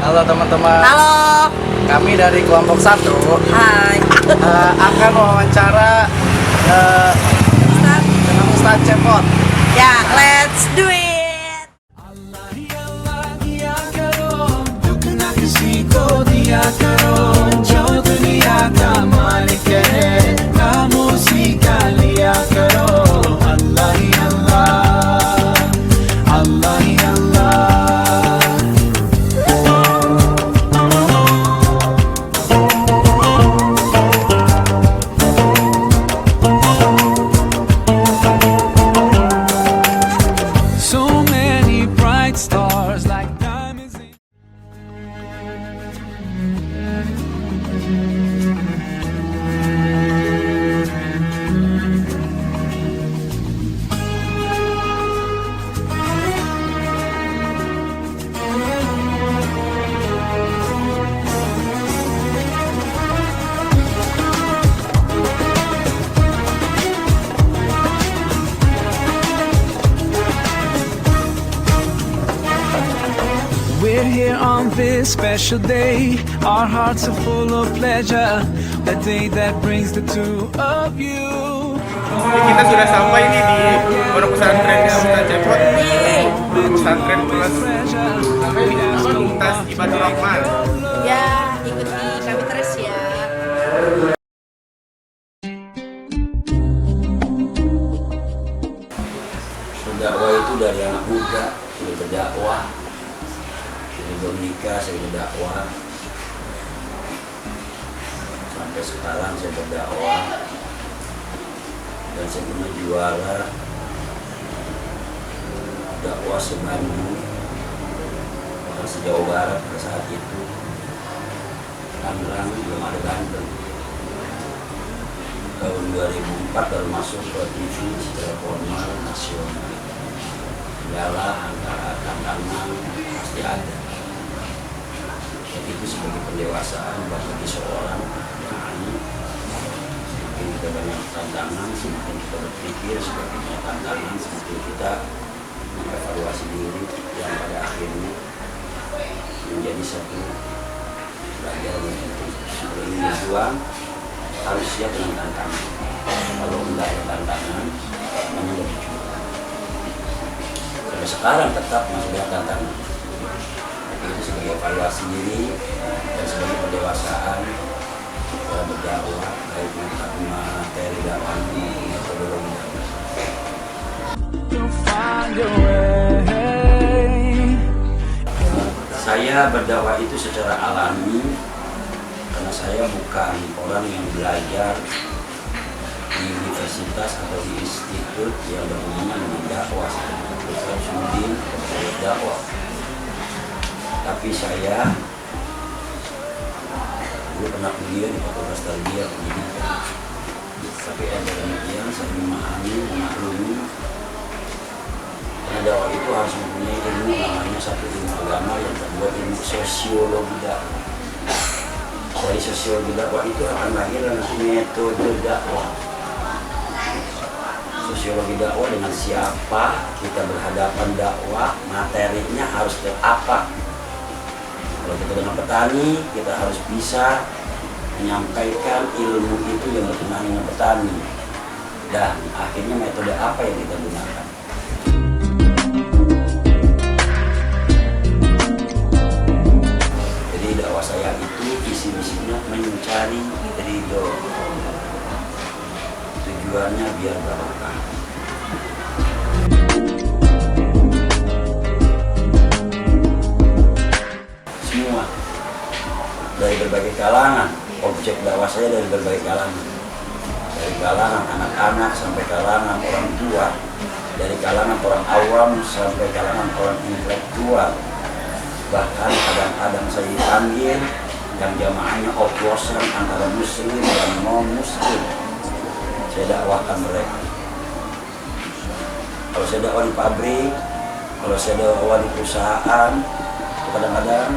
Halo teman-teman. Halo. Kami dari kelompok 1 Hai. akan wawancara dengan Ustadz Cepot. Ya, let's do it. So many bright stars like diamonds in We're here on this special day. Our hearts are full of pleasure. The day that brings the two of you. Kita sudah sampai nih di pondok pesantrennya Ustadz Cepot. Pesantren plus Universitas Ibadur Rahman. Ya, ikuti kami terus ya. Berdakwah itu dari anak muda, sudah berdakwah, sudah bernikah, saya berdakwah, sampai sekarang saya berdakwah, dan saya pernah juara dakwah se-Bandung, bahkan se-Jawa Barat pada saat itu. Tangerang belum ada Banten. Tahun 2004 baru masuk ke TV secara formal nasional. Kendala antara tantangan pasti ada. Dan itu sebagai pendewasaan bagi seorang dai. Semakin kita banyak tantangan, semakin kita berpikir sebagai tantangan, semakin kita mengevaluasi diri yang pada akhirnya menjadi satu pelajaran yang penting. Sebelum berjuang harus siap dengan tantangan. Kalau enggak ada tantangan, namanya tidak berjuang. Sampai sekarang tetap masih ada tantangan. Itu sebagai evaluasi diri dan sebagai pendewasaan dalam berdakwah, baik materi dakwah maupun metodologi dakwah. You'll find your way. Saya berdakwah itu secara alami karena saya bukan orang yang belajar di universitas atau di institut yang berhubungan dengan dakwah seperti Syamsuddin atau dakwah. Tapi saya dulu pernah kuliah di Fakultas Tarbiyah Pendidikan. Tapi ada demikian saya memahami, memaklumi karena dakwah itu harus mempunyai ilmu namanya satu ilmu agama yang kedua ilmu sosiologi dakwah. Dari sosiologi dakwah itu akan lahir nanti metode dakwah. Sosiologi dakwah dengan siapa kita berhadapan dakwah, materinya harus ke apa. Kalau kita dengan petani, kita harus bisa menyampaikan ilmu itu yang berkenaan dengan petani. Dan akhirnya metode apa yang kita gunakan. Jadi dakwah saya itu visi-misinya mencari ridho. Tujuannya biar barokah. Semua dari berbagai kalangan, objek dakwah saya dari berbagai kalangan. Dari kalangan anak-anak sampai kalangan orang tua, dari kalangan orang awam sampai kalangan orang intelektual. Bahkan kadang-kadang saya dipanggil yang jamaahnya oplosan antara muslim dan non-muslim. Saya dakwahkan mereka. Kalau saya dakwah di pabrik, kalau saya dakwah di perusahaan, kadang-kadang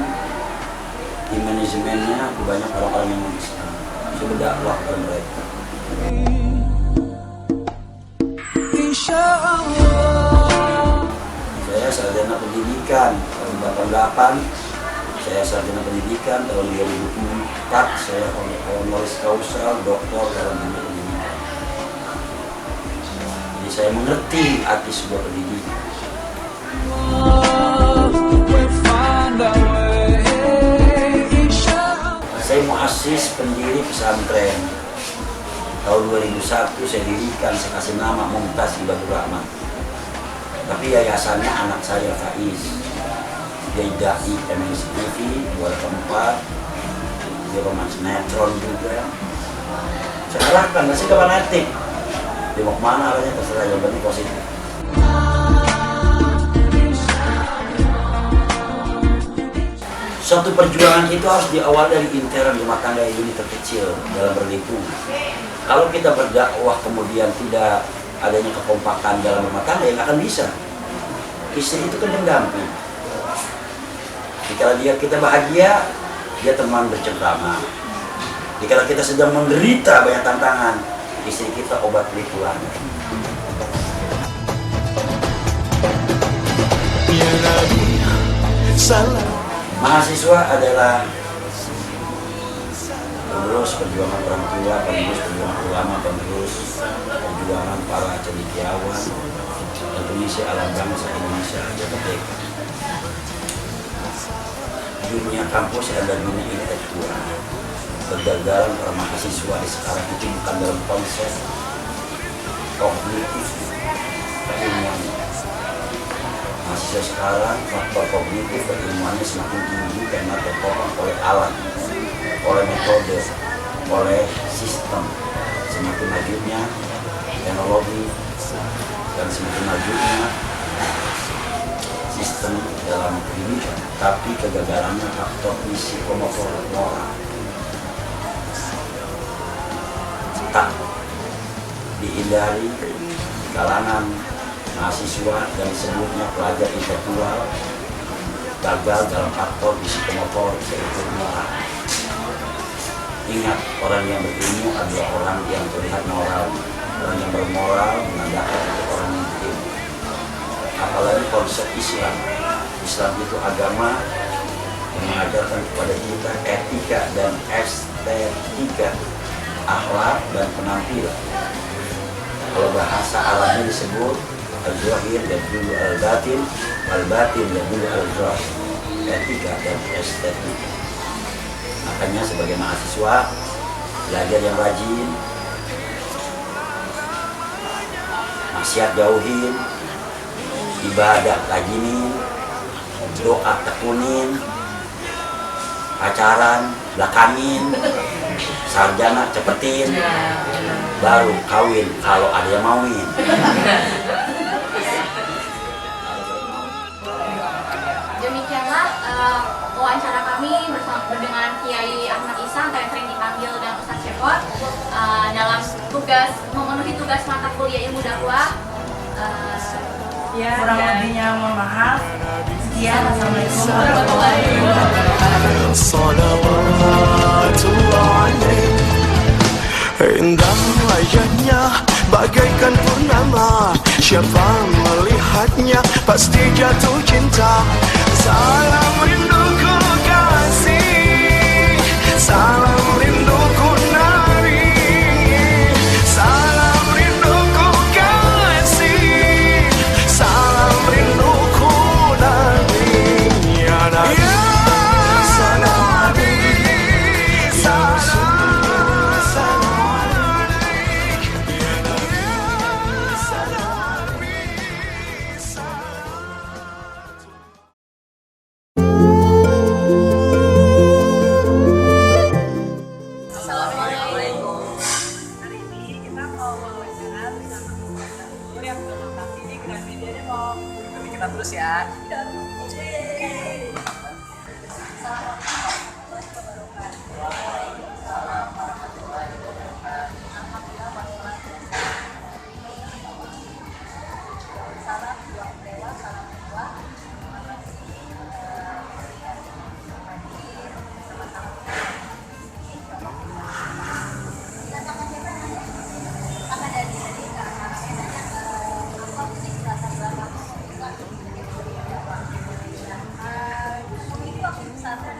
di manajemennya banyak orang-orang yang non-Islam. Saya berdakwah kepada mereka. Saya sarjana pendidikan tahun 88. Saya Saya sarjana pendidikan tahun 2004, saya honoris causa doktor dalam dunia pendidikan. Jadi saya mengerti arti sebuah pendidikan. We'll find our way, inshallah. Saya muassis pendiri pesantren. Tahun 2001 saya dirikan, saya kasih nama Mumtaz Ibadur Rahman. Tapi yayasannya anak saya Faiz. Dia dai MNC TV 2004, dia pemain sinetron juga. Saya arahkan, masih kapan etik. Dia mau kemana arahnya terserah, yang penting positif. Suatu perjuangan itu harus diawali dari intern rumah tangga unit terkecil dalam berlingkungan. Kalau kita berdakwah kemudian tidak adanya kekompakan dalam rumah tangga, ya nggak akan bisa. Istri itu kan pendamping. Jika kita bahagia, dia teman bercengkrama. Jika kita sedang menderita banyak tantangan, istri kita obat pelikulan. Mahasiswa adalah penerus perjuangan orang tua, penerus perjuangan ulama, penerus perjuangan para cendekiawan, Indonesia, alam bangsa Indonesia yang merdeka. Dunia kampus adalah dunia intelektual. Kegagalan para mahasiswa di sekarang itu bukan dalam konsep kognitif keilmuan. Mahasiswa sekarang faktor kognitif keilmuannya semakin tinggi karena tertopang oleh alat, oleh metode, oleh sistem. Semakin majunya teknologi dan semakin majunya sistem dalam pendidikan, tapi kegagalannya faktor psikomotor moral tak dihindari di kalangan mahasiswa dan disebutnya pelajar intelektual gagal dalam faktor psikomotor yaitu moral. Ingat, orang yang berilmu adalah orang yang terlihat moral. Orang yang bermoral menandakan itu orang yang berilmu. Apalagi konsep Islam. Islam itu agama yang mengajarkan kepada kita etika dan estetika, akhlak dan penampilan. Kalau bahasa Arabnya disebut al-zahir dan dulu al-batin, al-batin dan dulu al-zahir, etika dan estetika. Makanya sebagai mahasiswa belajar yang rajin, maksiat jauhin, ibadah rajinin, doa tekunin, pacaran belakangin, sarjana cepetin, baru kawin kalau ada yang mauin. Demikianlah wawancara kami bersama dengan Kiai Ahmad Ihsan yang sering dipanggil dan Ustaz Cepot dalam memenuhi tugas mata kuliah ilmu dakwah. Kurang lebihnya mohon maaf. Sekian, assalamualaikum warahmatullahi wabarakatuh. Salawatullah alaih. Indah wajahnya bagaikan purnama. Siapa melihatnya pasti jatuh cinta. Salam rinduku kasih, salam rinduku nari, salam rinduku kasih, salam rinduku nari. Ya Nabi, salam Nabi, salam, salam alaik. Ya Nabi, salam Nabi, salam. Assalamualaikum. Hari ini kita mau wawancara bersama guru yang berlokasi di Gramedia Depok. Nanti kita terus ya. Itu waktu pesantren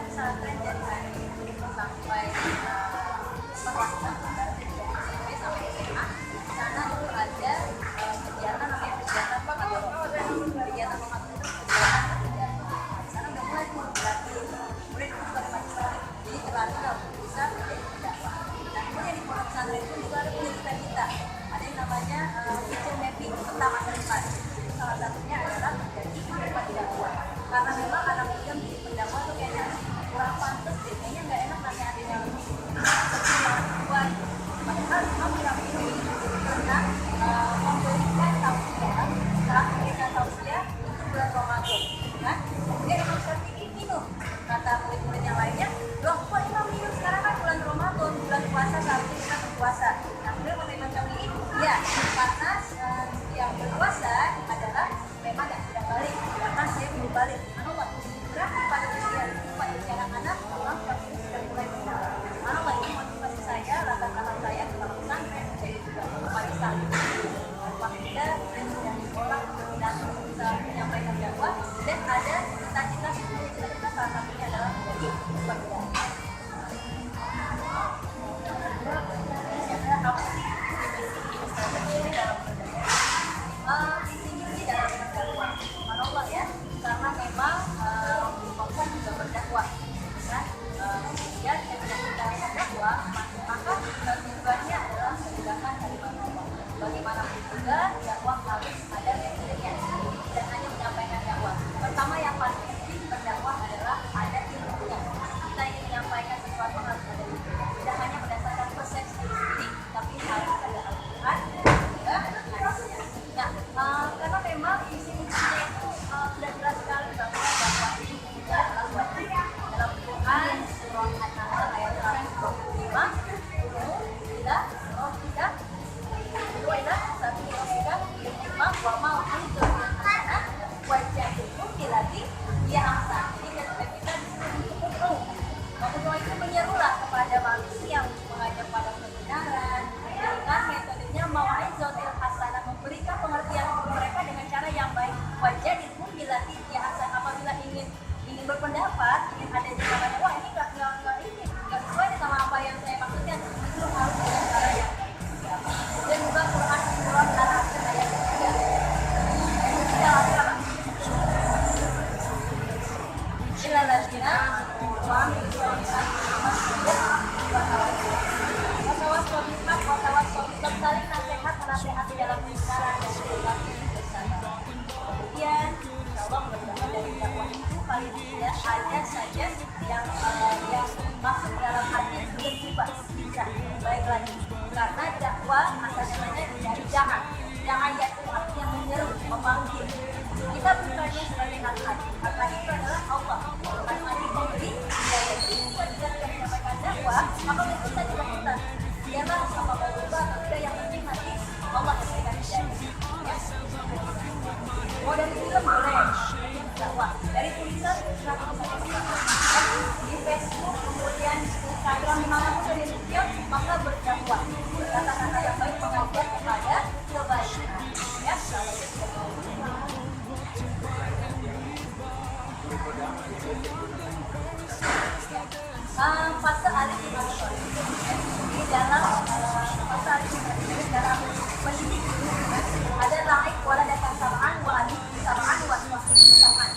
Misalkan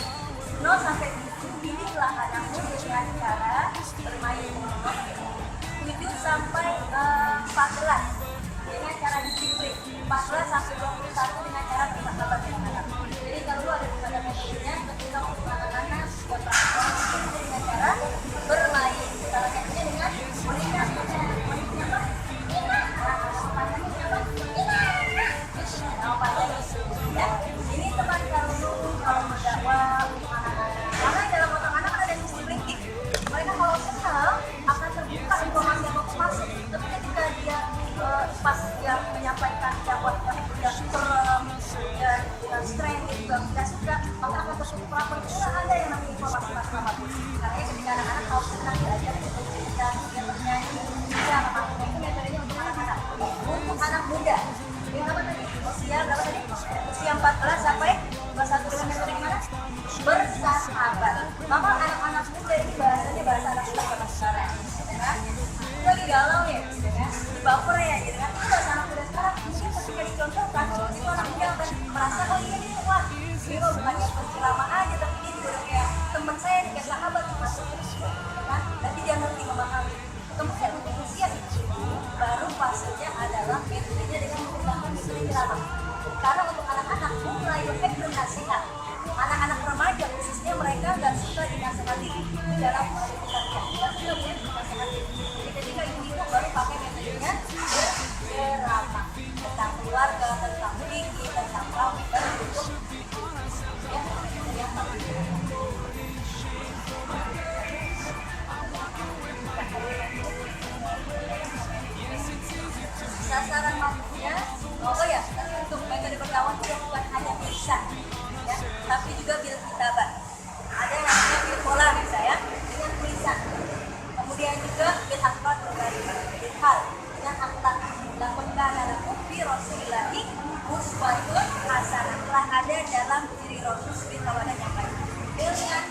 0 sampai 7 didiklah anakmu dengan cara bermain motor. 7 sampai 14 dengan cara disiplin. 14 sampai 21 dengan cara bersahabat dengan anak. Jadi kalau ada pada metodenya ketika untuk anak-anak juga praktek dengan cara bermain. Salah satunya dengan berikan apa? Ya, ini teman kalau mendakwah anak-anak. Karena dalam otak anak ada sistem linking. Mereka kalau kenal akan terbuka informasi yang mau masuk. Tapi ketika dia pas dia menyampaikan jawaban yang serem dan dengan strength dia juga tidak suka, maka akan tertutup rapor. Itulah ada yang namanya informasi masalah. Karena ketika anak-anak tahu senang diajar untuk cerita, dia bernyanyi, dia apa-apa itu metodenya untuk anak-anak. Untuk anak muda, yang apa tadi? Usia berapa tadi? Usia 14 sampai 21 dengan metode gimana? Bersahabat. Maka anak-anak muda ini bahasanya bahasa anak muda zaman sekarang, gitu kan? Lagi galau ya, gitu kan? Baper ya, gitu kan? Itu bahasa anak muda sekarang. Mungkin ketika dicontohkan, itu anak muda akan merasa oh iya ini wah, ini kok bukannya penceramah aja, tapi dia juga udah kayak teman saya, kayak sahabat masuk terus, gitu kan? Tapi dia ngerti memahami. Kemudian untuk usia itu baru fasenya adalah metodenya dengan menggunakan metode ceramah. Karena untuk anak-anak mulai efek nasihat. Anak-anak remaja khususnya mereka nggak suka dinasihati di dalam komunikasinya. Kita sudah mulai dinasihati. Jadi ketika ibu-ibu baru pakai metodenya berceramah tentang keluarga, tentang fikih, tentang kawin dan untuk ya yang paling sasaran mampunya, oh ya, untuk metode berkawan itu bukan hanya tulisan, ya, tapi juga bil kitabat. Ada yang namanya bil pola misalnya dengan tulisan. Kemudian juga bil akhlak berbagi, bil hal dengan akhlak. Lakukan dalam fi Rasulillahi uswatun hasanah. Telah ada dalam diri Rasul suri tauladan yang baik. Dengan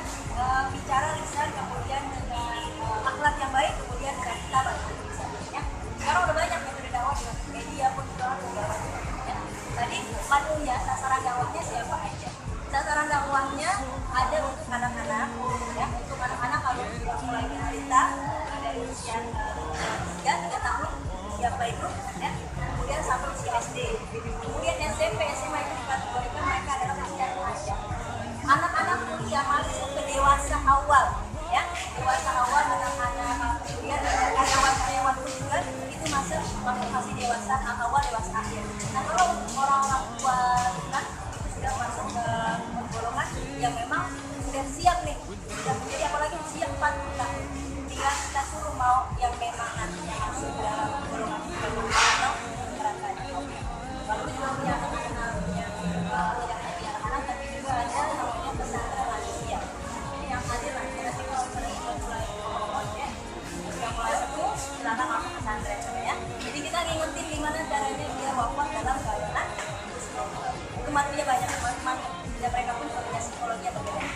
bicara lisan, kemudian dengan akhlak yang baik, kemudian dengan kitabat. Ya. Sekarang udah banyak metode dakwah di media pun juga orang ya. Tadi madunya sasaran dakwahnya siapa aja? Sasaran dakwahnya ada untuk anak-anak, ya. Untuk anak-anak kalau sudah mulai bercerita dari usia 3 tahun siapa itu, ya. Kemudian sampai usia SD, kemudian SMP, SMA itu dikategorikan mereka adalah usia remaja. Anak-anak kuliah masuk ke dewasa awal, ya. Dewasa awal anak-anak kuliah dan karyawan-karyawan pun juga itu masuk fase dewasa awal, dewasa akhir. Nah kalau untuk orang-orang tua kan itu sudah masuk ke golongan yang memang sudah siap nih, sudah menjadi apalagi usia 4 bulan. Tinggal kita suruh mau yang memang nantinya masuk ke dalam golongan atau neraka. Lalu juga punya anak-anak yang tidak hanya anak-anak tapi juga ada namanya pesantren manusia. Ini yang hadir nanti kalau sering mulai ya. Yang mulai itu silakan masuk pesantren ya. Jadi kita ngingetin gimana caranya biar wafat dalam keadaan itu materinya banyak teman-teman dan mereka pun punya psikologi atau beda.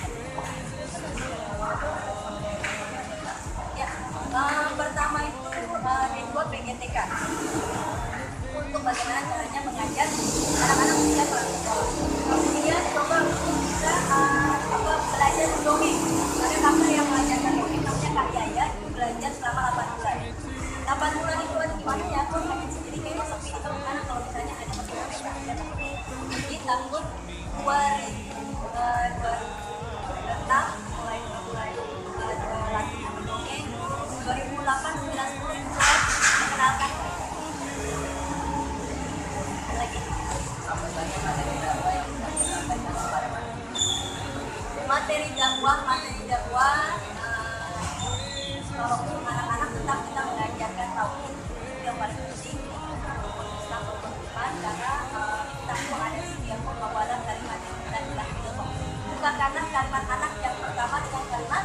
Ya, pertama itu dibuat PGTK untuk bagaimana caranya mengajar anak-anak usia sekolah. Kemudian coba untuk bisa belajar mendongeng. Ada kakak yang mengajarkan dongeng namanya Kak Yaya itu belajar selama 8 bulan. 8 bulan itu ada gimana ya? Kalau pengen sendiri kayaknya sepi itu karena kalau misalnya ada mereka di tahun 2006 mulai latihan mendongeng. 2008 2009 10 mulai mengenalkan lagi materi dakwah kalau untuk anak-anak tetap kita mengajarkan tauhid yang paling penting Islam berkehidupan karena kita itu ada setiap pembawalan kalimat yang kita bilang itu bukan karena kalimat anak yang pertama dengan kalimat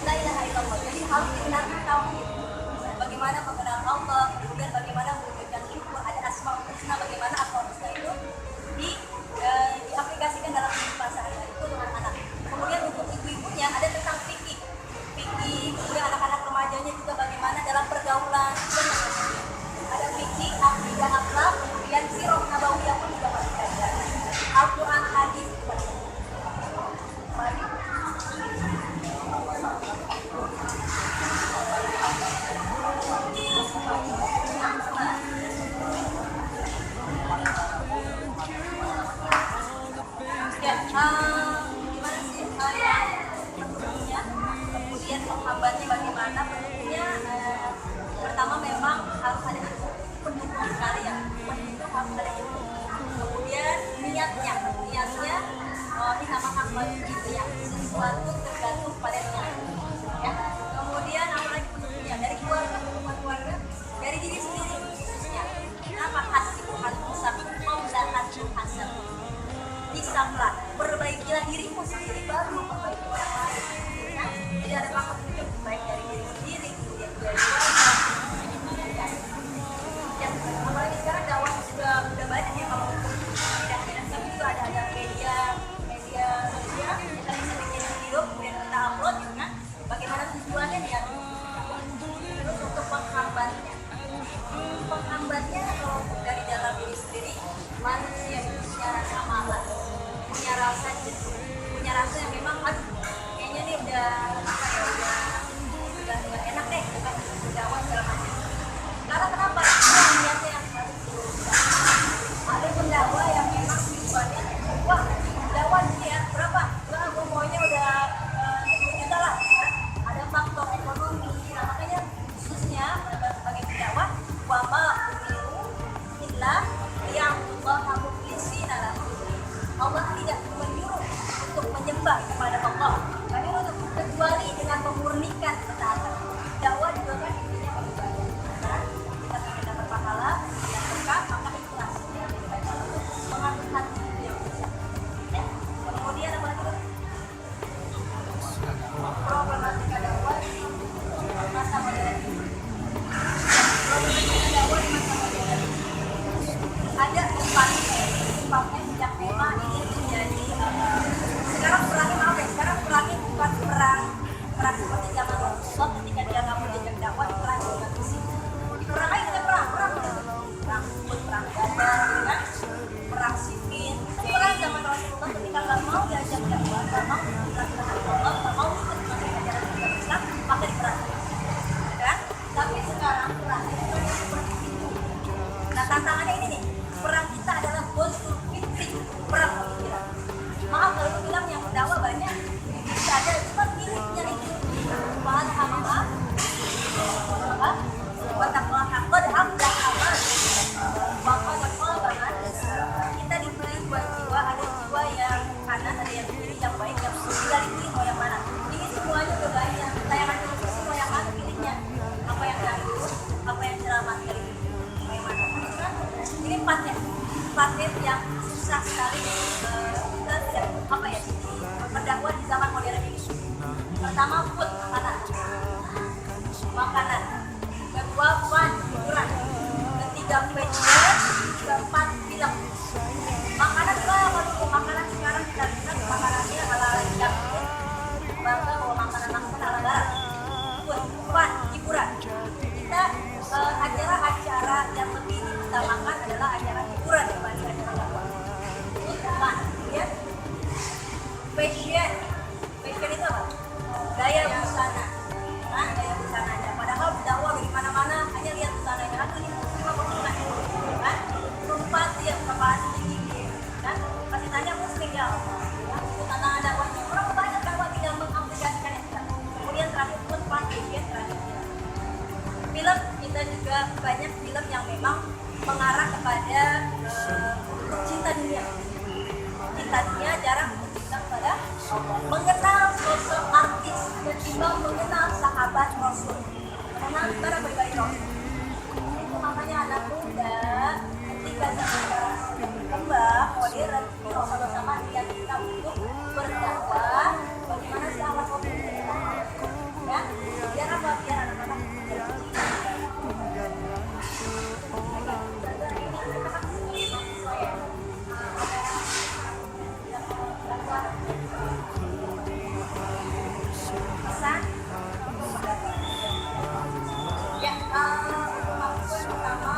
la ilaha illallah. Jadi harus dikenalkan tauhid. Bagaimana mengenal Allah, kemudian bagaimana mewujudkan itu, ada asmaul husna, bagaimana asmaul husna itu diaplikasikan dalam kehidupan sehari-hari. niatnya dinamakan wajib ya, sesuatu tergantung pada niat ya. Kemudian apalagi bentuknya dari keluarga, dari diri sendiri khususnya. Kenapa hasibuhan musab maulatan hasab? Bisaklah perbaikilah dirimu sendiri baru perbaiki orang lain. Ya. Jadi ada faktor hidup baik dari diri sendiri, kemudian dari keluarga. Ya, apalagi sekarang dakwah sudah banyak ya, kalau tidak itu ada media sosial, kita bisa bikin video kemudian kita upload gitu kan. Bagaimana tujuannya dia? Terus untuk penghambatnya kalau dari dalam diri sendiri, manusia itu punya rasa malas, punya rasa jenuh, punya rasa yang memang aduh kayaknya nih udah nggak enak deh dengan dakwah segala macam. Karena kenapa? Karena niatnya yang harus diluruskan. Ada pendakwah yang memang tujuannya, wah dakwah ini ya berapa? Wah gue maunya udah 10 juta lah. Ya. Ada faktor ekonomi. Nah makanya khususnya sebagai pendakwah, wama umiru illa liya'budullaha mukhlisina lahu. Allah tidak menyuruh untuk menyembah kepada Allah, tapi untuk kecuali dengan memurnikan ketaatan. Dakwah juga kan intinya beribadah. Nah, kita ingin dapat pahala yang berkah, maka ikhlas yang dibaca untuk mengatur hati yang bisa. Ya. Kemudian apa lagi? Problematika dakwah di masa modern. Problematika dakwah di masa modern. Ada tempatnya sejak tema ini menjadi sekarang perangnya maaf ya, sekarang perangnya bukan perang seperti zaman Rasulullah ketika dia nggak mau diajak dakwah, perang dengan fisik. Perang aja kita perang Uhud, perang Badar, kan? Perang sipil. Perang zaman Rasulullah ketika nggak mau diajak dakwah, nggak mau dilakukan Allah, nggak mau ikut materi ajaran agama Islam, maka diperang. Kan? Tapi sekarang perangnya bukan seperti itu. Nah tantangannya ini nih, perang kita adalah ghazwul fikri, perang pemikiran. Maaf kalau itu bilang yang berdakwah banyak, bisa ada cuma miliknya itu. Bahan apa? Wataklah hakod hamdah amal. Maka bahan kita diberi dua jiwa, ada jiwa yang kanan, ada yang kiri, yang baik, yang sudah dipilih mau yang mana. Ini semuanya udah banyak. Tayangan televisi mau yang mana pilihnya? Apa yang bagus, apa yang ceramah dari bagaimana? Ini paket yang susah sekali kita tidak apa ya berdakwah di zaman modern ini. Pertama food, makanan. Kedua fun, hiburan. Ketiga fashion. Keempat film. Makanan juga kalau makanan sekarang kita lihat makanannya ala junk food. Bangga bahwa makanan ala barat. Food, fun, hiburan. Kita acara-acara yang lebih diutamakan adalah acara hiburan dibanding acara dakwah. Fun, ya. Fashion itu apa? Gaya busana. Nah, gaya busananya. Padahal dakwah di mana-mana hanya lihat busananya. Aku ini muslimah muslimah. Kan? Tempat dia kepala tinggi. Kan? Pasti tanya muslim ya. Busana dakwah itu orang banyak dakwah tidak mengaplikasikan itu. Kemudian terakhir pun fashion terakhir. Film kita juga banyak film yang memang mengarah kepada cinta dunia. Cinta dunia jarang cinta kepada Allah. Mengenal sosok artis ketimbang mengenal sahabat Rasul, mengenal para pribadi Rasul. Itu makanya anak muda ketika zaman sekarang sudah berkembang modern, Rasulullah sama dia kita untuk berdakwah. Bagaimana sahabat Rasul ya? Biar apa? Biar anak-anak pesan ya, untuk pertama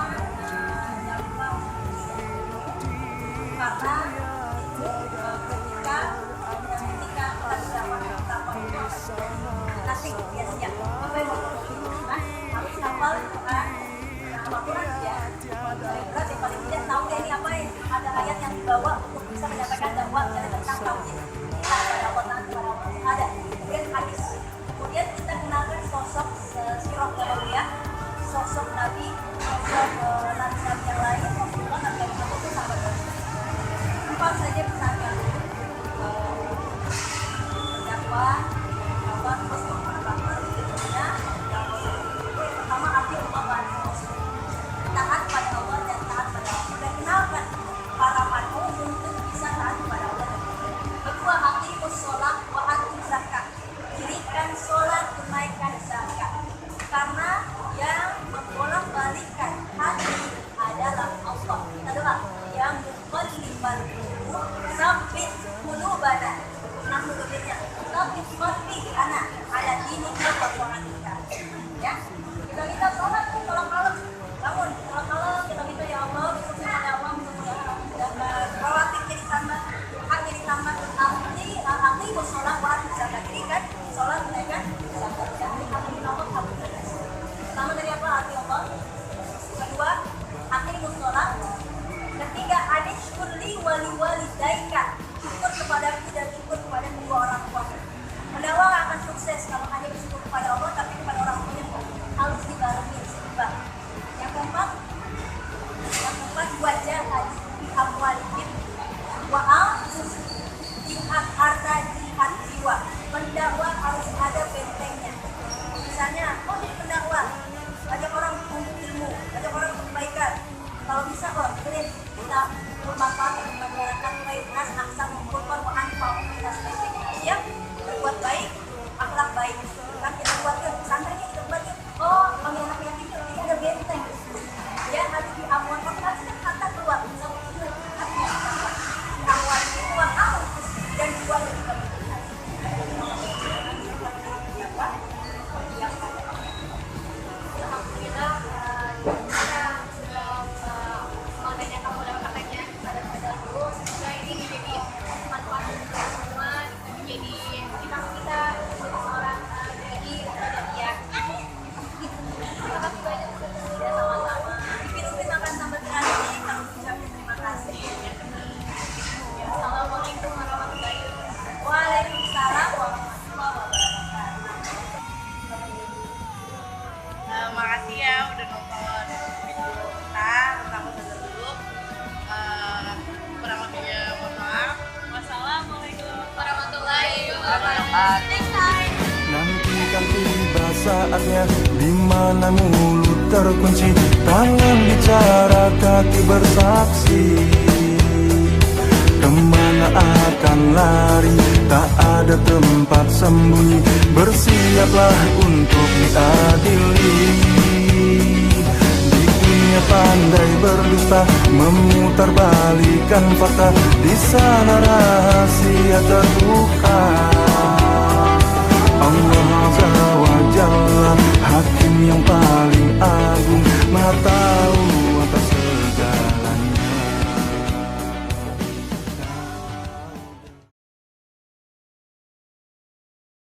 Syukurli wali daika, syukur kepadaku dan syukur kepada kedua orang tua. Pendakwah nggak akan sukses kalau hanya bersyukur kepada Allah tapi kepada orang tuanya harus dibarengi seimbang. Yang keempat wajah hadis amwalikin wa'al jihad harta jihad jiwa. Pendakwah harus ada bentengnya. Misalnya, jadi pendakwah banyak orang untuk ilmu, banyak orang untuk kebaikan. Kalau bisa keren kita bermanfaat untuk masyarakat baik nas aksa mengumpulkan wa'anfa'u kita sebaik siap berbuat baik, akhlak baik. Kan kita buat ke pesantrennya kita buat ke kami anak yatim jadi ada benteng. Ya harus diamuan tapi harus harta keluar bisa diamuan itu wa'al dan jiwa juga. Alhamdulillah kita sudah mengajarkan kepada prakteknya pada dulu. Semoga ini menjadi manfaat untuk kita semua, menjadi motivasi kita sebagai seorang dai terhadap dia. Terima kasih banyak sudah sama-sama. Mungkin makan sambal terasi kalau ucapin terima kasih. Assalamualaikum warahmatullahi wabarakatuh. Waalaikumsalam warahmatullahi wabarakatuh. Makasih ya udah nonton video kita tentang usaha dulu. Kurang lebihnya mohon maaf. Wassalamualaikum warahmatullahi wabarakatuh. Next time. Nantikan tiba saatnya di mana mulut terkunci, tangan bicara, kaki bersaksi. Kemana akan lari, tak ada tempat sembunyi. Bersiaplah untuk diadili. Di dunia pandai berdusta, memutarbalikan fakta. Di sana rahasia terbuka.